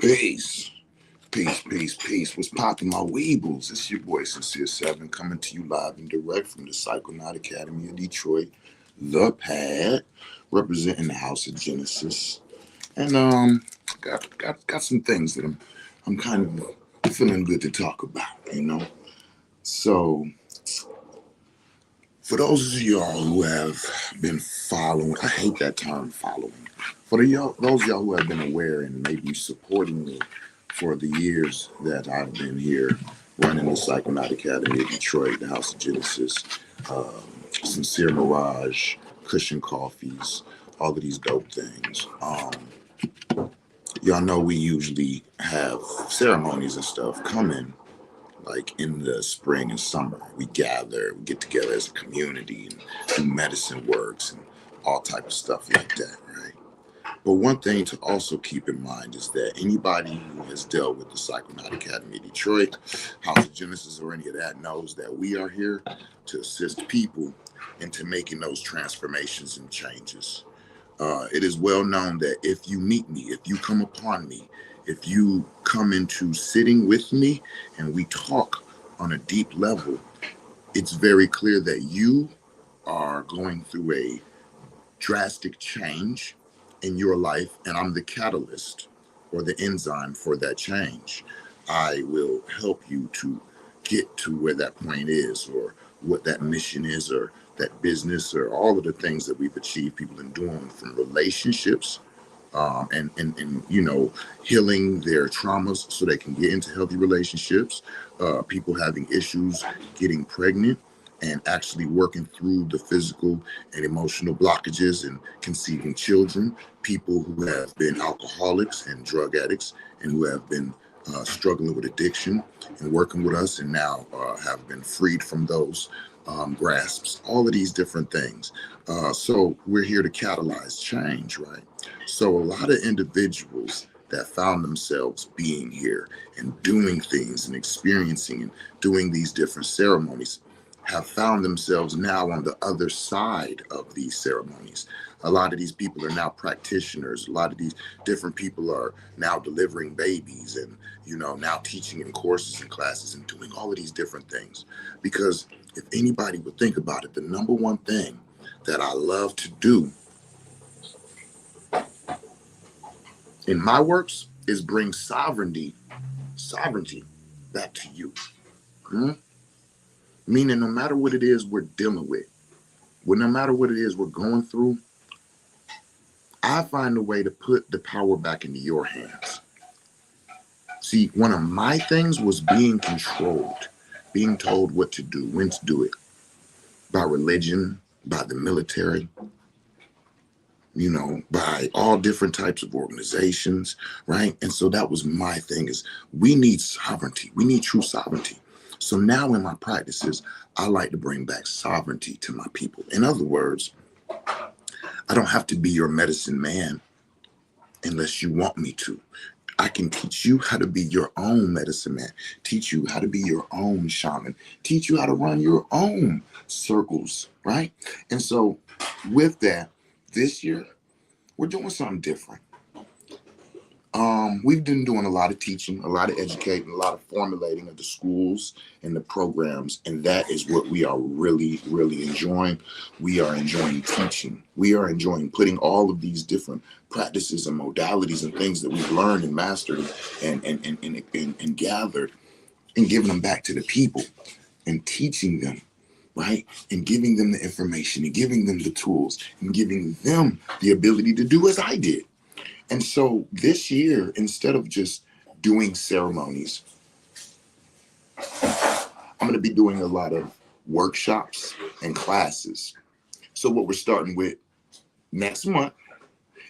Peace. Peace. What's poppin', my weebles? It's your boy Sincere 7 coming to you live and direct from the Psychounaut Academy of Detroit, the pad, representing the House of Genesis. And got some things that I'm kind of feeling good to talk about. So for those of y'all who have been following, I hate that term following. Those of y'all who have been aware and maybe supporting me for the years that I've been here running the Psychounaut Academy of Detroit, the House of Genesis, Sincere Mirage, Cushion Coffees, all of these dope things. Y'all know we usually have ceremonies and stuff coming like in the spring and summer. We gather, we get together as a community and do medicine works and all type of stuff like that, right? But one thing to also keep in mind is that anybody who has dealt with the Psychounaut Academy of Detroit, House of Genesis, or any of that knows that we are here to assist people into making those transformations and changes. It is well known that if you meet me, if you come upon me, if you come into sitting with me and we talk on a deep level, it's very clear that you are going through a drastic change in your life, and I'm the catalyst or the enzyme for that change. I will help you to get to where that point is, or what that mission is, or that business, or all of the things that we've achieved people in doing, from relationships and healing their traumas so they can get into healthy relationships, people having issues getting pregnant and actually working through the physical and emotional blockages and conceiving children, people who have been alcoholics and drug addicts and who have been struggling with addiction and working with us and now have been freed from those grasps, all of these different things. So we're here to catalyze change, right? So a lot of individuals that found themselves being here and doing things and experiencing and doing these different ceremonies have found themselves now on the other side of these ceremonies. A lot of these people are now practitioners. A lot of these different people are now delivering babies and, now teaching in courses and classes and doing all of these different things. Because if anybody would think about it, the number one thing that I love to do in my works is bring sovereignty back to you. Meaning no matter what it is we're dealing with, no matter what it is we're going through, I find a way to put the power back into your hands. See, one of my things was being controlled, being told what to do, when to do it, by religion, by the military, by all different types of organizations, right? And so that was my thing, is we need sovereignty. We need true sovereignty. So now in my practices, I like to bring back sovereignty to my people. In other words, I don't have to be your medicine man unless you want me to. I can teach you how to be your own medicine man, teach you how to be your own shaman, teach you how to run your own circles, right? And so with that, this year, we're doing something different. We've been doing a lot of teaching, a lot of educating, a lot of formulating of the schools and the programs, and that is what we are really, really enjoying. We are enjoying teaching. We are enjoying putting all of these different practices and modalities and things that we've learned and mastered and gathered and giving them back to the people and teaching them, right? And giving them the information and giving them the tools and giving them the ability to do as I did. And so this year, instead of just doing ceremonies, I'm going to be doing a lot of workshops and classes. So what we're starting with next month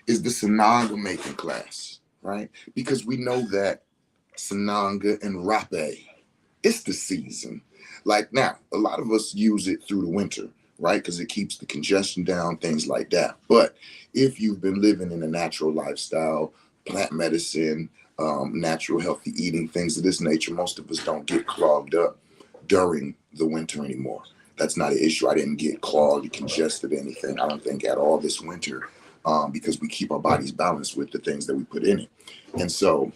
is the Sananga making class, right? Because we know that Sananga and Hapé, it's the season. Like now, a lot of us use it through the winter, right? Because it keeps the congestion down, things like that. But if you've been living in a natural lifestyle, plant medicine, natural healthy eating, things of this nature, most of us don't get clogged up during the winter anymore. That's not an issue. I didn't get clogged or congested or anything, I don't think, at all this winter, because we keep our bodies balanced with the things that we put in it. And so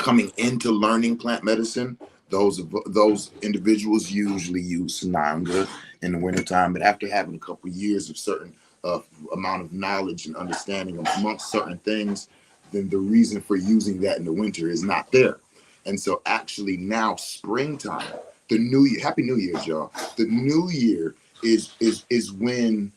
coming into learning plant medicine, those individuals usually use Sananga in the wintertime. But after having a couple of years of certain amount of knowledge and understanding amongst certain things, then the reason for using that in the winter is not there. And so actually now springtime, the new year, happy New Year's, y'all. The new year is when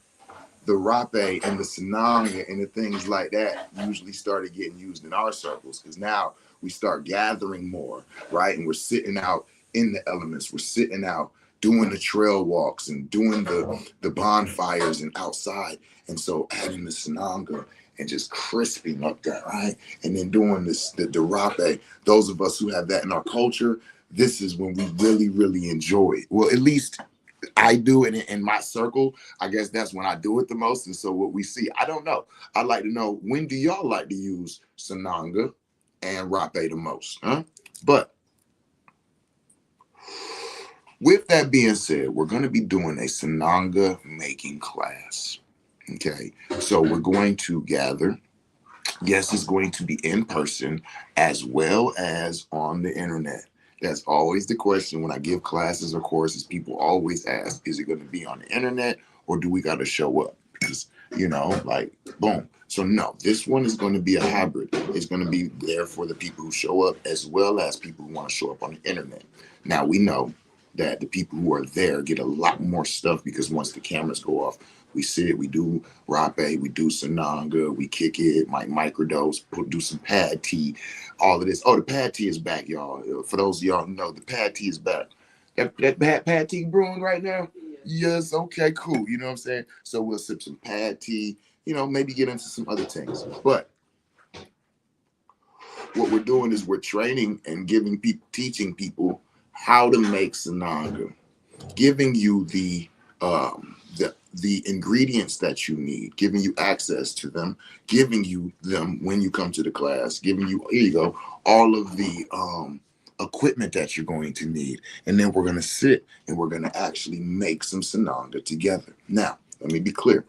the rape and the sananga and the things like that usually started getting used in our circles, because now we start gathering more, right? And we're sitting out in the elements. We're sitting out doing the trail walks and doing the bonfires and outside. And so adding the sananga and just crisping up that, right? And then doing this, the rape, those of us who have that in our culture, this is when we really, really enjoy it. Well, at least I do it in my circle. I guess that's when I do it the most. And so what we see, I don't know. I'd like to know, when do y'all like to use Sananga and rape the most? Huh? But with that being said, we're going to be doing a Sananga making class. Okay. So we're going to gather. Yes, it's going to be in person as well as on the internet. That's always the question when I give classes or courses. People always ask, is it going to be on the internet or do we got to show up? Because, like, boom. So no, this one is going to be a hybrid. It's going to be there for the people who show up as well as people who want to show up on the internet. Now, we know that the people who are there get a lot more stuff because once the cameras go off, we sit, we do rape, we do sananga, we kick it, might microdose, do some pad tea, all of this. Oh, the pad tea is back, y'all. For those of y'all who know, the pad tea is back. That pad tea brewing right now? Yes, okay, cool. You know what I'm saying? So we'll sip some pad tea, maybe get into some other things. But what we're doing is we're training and teaching people how to make sananga, giving you the ingredients that you need, giving you access to them, giving you them when you come to the class, giving you, here you go, all of the equipment that you're going to need. And then we're going to sit and we're going to actually make some Sananga together. Now, let me be clear.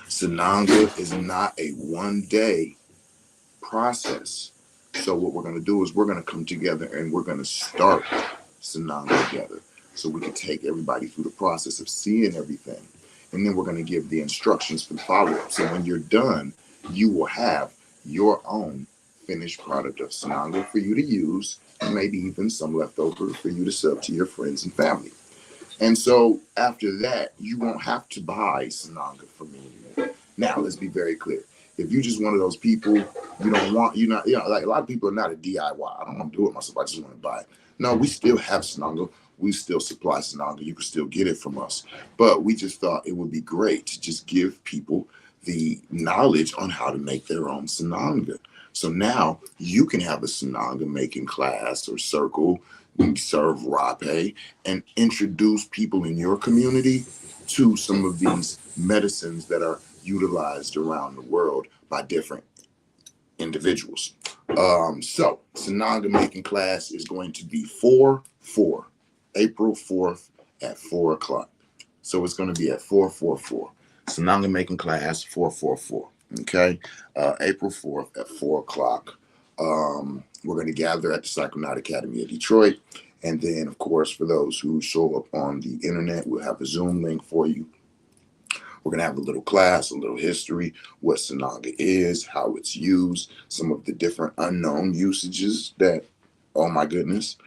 Sananga is not a one-day process. So what we're going to do is we're going to come together and we're going to start Sananga together. So we can take everybody through the process of seeing everything. And then we're going to give the instructions for the follow-up. So when you're done, you will have your own finished product of Sananga for you to use, and maybe even some leftover for you to serve to your friends and family. And so after that, you won't have to buy Sananga from me anymore. Now, let's be very clear. If you're just one of those people, like a lot of people are not a DIY. I don't want to do it myself. I just want to buy it. No, we still have Sananga. We still supply Sananga. You can still get it from us. But we just thought it would be great to just give people the knowledge on how to make their own Sananga. So now you can have a Sananga making class or circle, serve rape, and introduce people in your community to some of these medicines that are utilized around the world by different individuals. So Sananga making class is going to be April 4th at 4 o'clock. So it's going to be at 444. Sananga making class 444. Okay. April 4th at 4 o'clock. We're going to gather at the Psychounaut Academy of Detroit. And then, of course, for those who show up on the internet, we'll have a Zoom link for you. We're going to have a little class, a little history, what Sananga is, how it's used, some of the different unknown usages that, oh my goodness.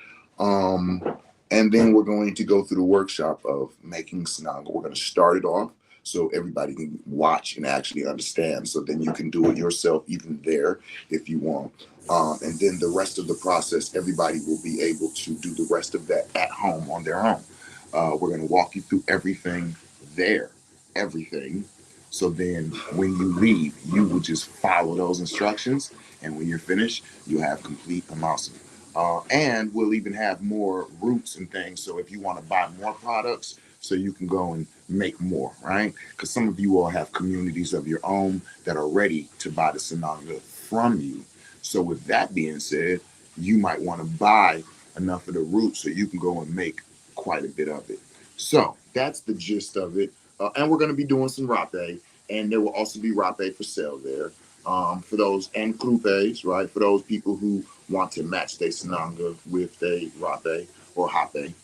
And then we're going to go through the workshop of making Sananga. We're going to start it off so everybody can watch and actually understand. So then you can do it yourself, even there, if you want. And then the rest of the process, everybody will be able to do the rest of that at home on their own. We're going to walk you through everything there. Everything. So then when you leave, you will just follow those instructions. And when you're finished, you'll have complete amounts of and we'll even have more roots and things. So if you want to buy more products, so you can go and make more, right? Because some of you all have communities of your own that are ready to buy the Sananga from you. So with that being said, you might want to buy enough of the roots so you can go and make quite a bit of it. So that's the gist of it. And we're going to be doing some rape, and there will also be rape for sale there for those, and croupes, right? For those people who want to match their Sananga with their Rapé or Hapé.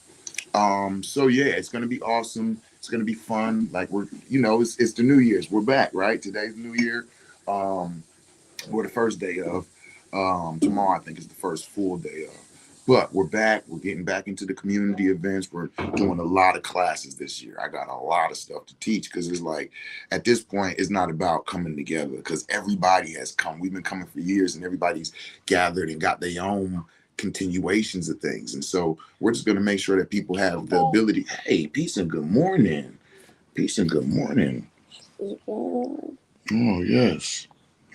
So yeah, it's gonna be awesome. It's gonna be fun. Like it's the New Year's. We're back, right? Today's New Year. Um, we're the first day of. Tomorrow I think is the first full day of. But we're back. We're getting back into the community events. We're doing a lot of classes this year. I got a lot of stuff to teach because it's like at this point it's not about coming together because everybody has come. We've been coming for years and everybody's gathered and got their own continuations of things. And so we're just going to make sure that people have the ability. Hey, peace and good morning. Peace and good morning. Oh, yes.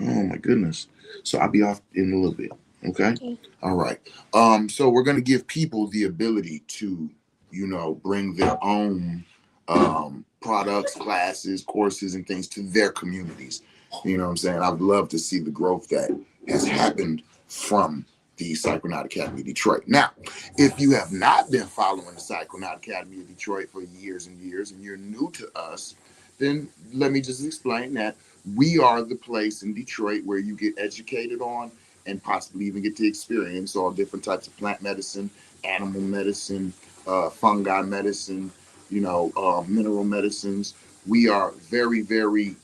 Oh, my goodness. So I'll be off in a little bit. Okay. All right. So we're going to give people the ability to, bring their own products, classes, courses, and things to their communities. You know what I'm saying? I'd love to see the growth that has happened from the Psychounaut Academy of Detroit. Now, if you have not been following the Psychounaut Academy of Detroit for years and years, and you're new to us, then let me just explain that we are the place in Detroit where you get educated on and possibly even get to experience all different types of plant medicine, animal medicine, fungi medicine, mineral medicines. We are very, very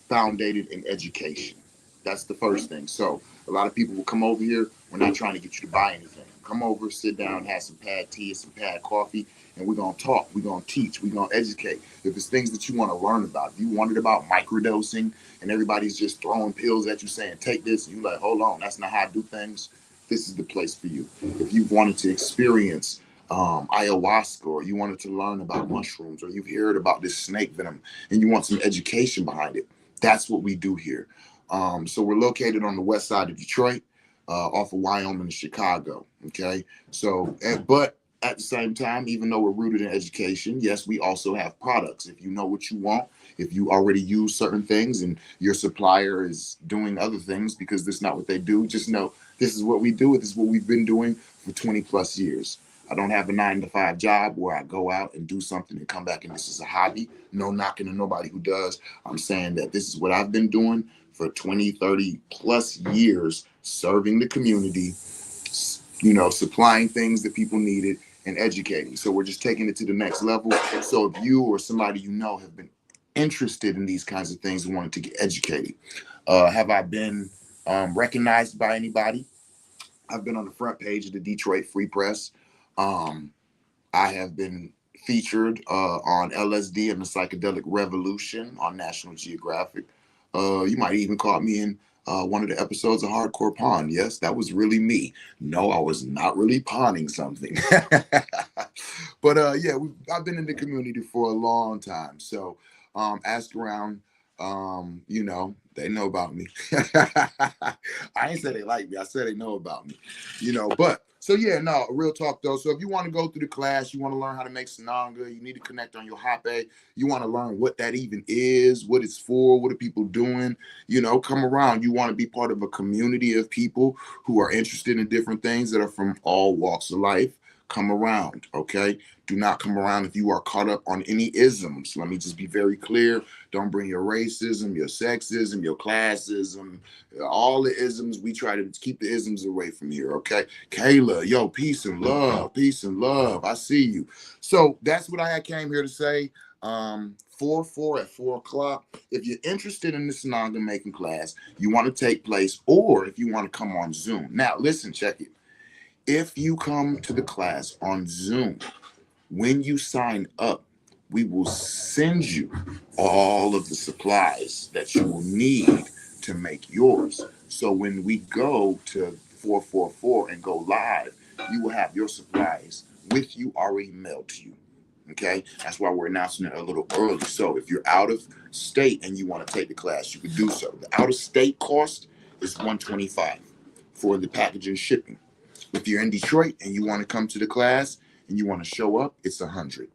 founded in education. That's the first thing. So a lot of people will come over here. We're not trying to get you to buy anything. Come over, sit down, have some pad tea, some pad coffee, and we're going to talk. We're going to teach. We're going to educate. If it's things that you want to learn about, if you wanted about microdosing and everybody's just throwing pills at you saying, take this, and you're like, hold on, that's not how I do things. This is the place for you. If you wanted to experience ayahuasca, or you wanted to learn about mushrooms, or you've heard about this snake venom and you want some education behind it, that's what we do here. So we're located on the west side of Detroit, off of Wyoming and Chicago. Okay. So, but at the same time, even though we're rooted in education, yes, we also have products. If you know what you want, if you already use certain things and your supplier is doing other things because that's not what they do, just know this is what we do. This is what we've been doing for 20 plus years. I don't have a 9-to-5 job where I go out and do something and come back and this is a hobby. No knocking to nobody who does. I'm saying that this is what I've been doing for 20, 30 plus years, serving the community, supplying things that people needed and educating. So we're just taking it to the next level. So if you or somebody have been interested in these kinds of things and wanted to get educated, have I been recognized by anybody? I've been on the front page of the Detroit Free Press. I have been featured on LSD and the Psychedelic Revolution on National Geographic. You might even caught me in one of the episodes of Hardcore Pawn. Yes, that was really me. No, I was not really pawning something. But yeah, I've been in the community for a long time. So ask around, they know about me. I ain't said they like me. I said they know about me, but so yeah, no, real talk though. So if you want to go through the class, you want to learn how to make Sananga, you need to connect on your Hapé, you want to learn what that even is, what it's for, what are people doing, come around. You want to be part of a community of people who are interested in different things that are from all walks of life. Come around, okay? Do not come around if you are caught up on any isms. Let me just be very clear. Don't bring your racism, your sexism, your classism, all the isms. We try to keep the isms away from here, okay? Kayla, yo, peace and love, peace and love. I see you. So that's what I came here to say. 4 at 4 o'clock. If you're interested in the Sananga making class, you want to take place, or if you want to come on Zoom. Now, listen, check it. If you come to the class on Zoom, when you sign up, we will send you all of the supplies that you will need to make yours. So when we go to 444 and go live, you will have your supplies with you already mailed to you. Okay, that's why we're announcing it a little early. So if you're out of state and you want to take the class, you can do so. The out of state cost is $125 for the package and shipping. If you're in Detroit and you want to come to the class and you want to show up, it's $100.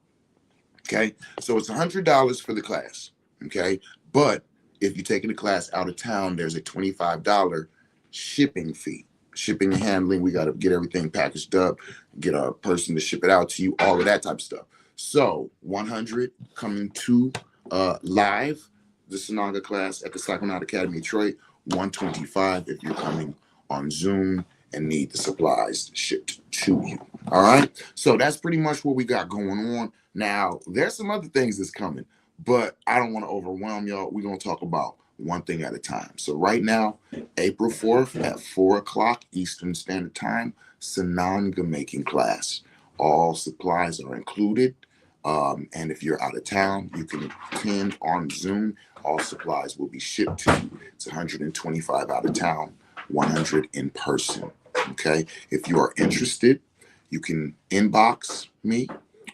Okay, so it's $100 for the class. Okay, but if you're taking the class out of town, there's a $25 shipping fee. Shipping and handling, we got to get everything packaged up, get a person to ship it out to you, all of that type of stuff. So $100 coming to live the Sananga class at the Psychounaut Academy of Detroit. $125 if you're coming on Zoom and need the supplies shipped to you. All right. So that's pretty much what we got going on. Now, there's some other things that's coming, but I don't want to overwhelm y'all. We're going to talk about one thing at a time. So right now, April 4th at 4 o'clock Eastern Standard Time, Sananga making class. All supplies are included. And if you're out of town, you can attend on Zoom. All supplies will be shipped to you. It's 125 out of town, 100 in person. Okay. If you are interested, you can inbox me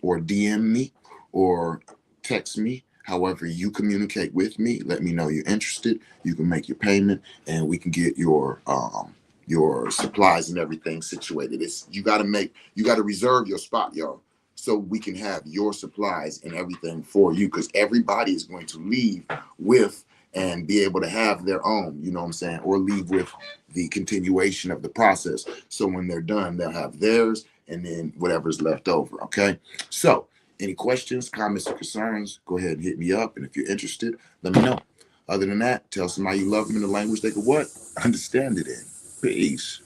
or DM me or text me. However you communicate with me, let me know you're interested. You can make your payment, and we can get your supplies and everything situated. You got to reserve your spot, y'all, so we can have your supplies and everything for you, because everybody is going to leave with and be able to have their own, you know what I'm saying, or leave with the continuation of the process. So when they're done, they'll have theirs and then whatever's left over. Okay. So any questions, comments, or concerns, go ahead and hit me up. And if you're interested, let me know. Other than that, tell somebody you love them in the language they could what? Understand it in. Peace.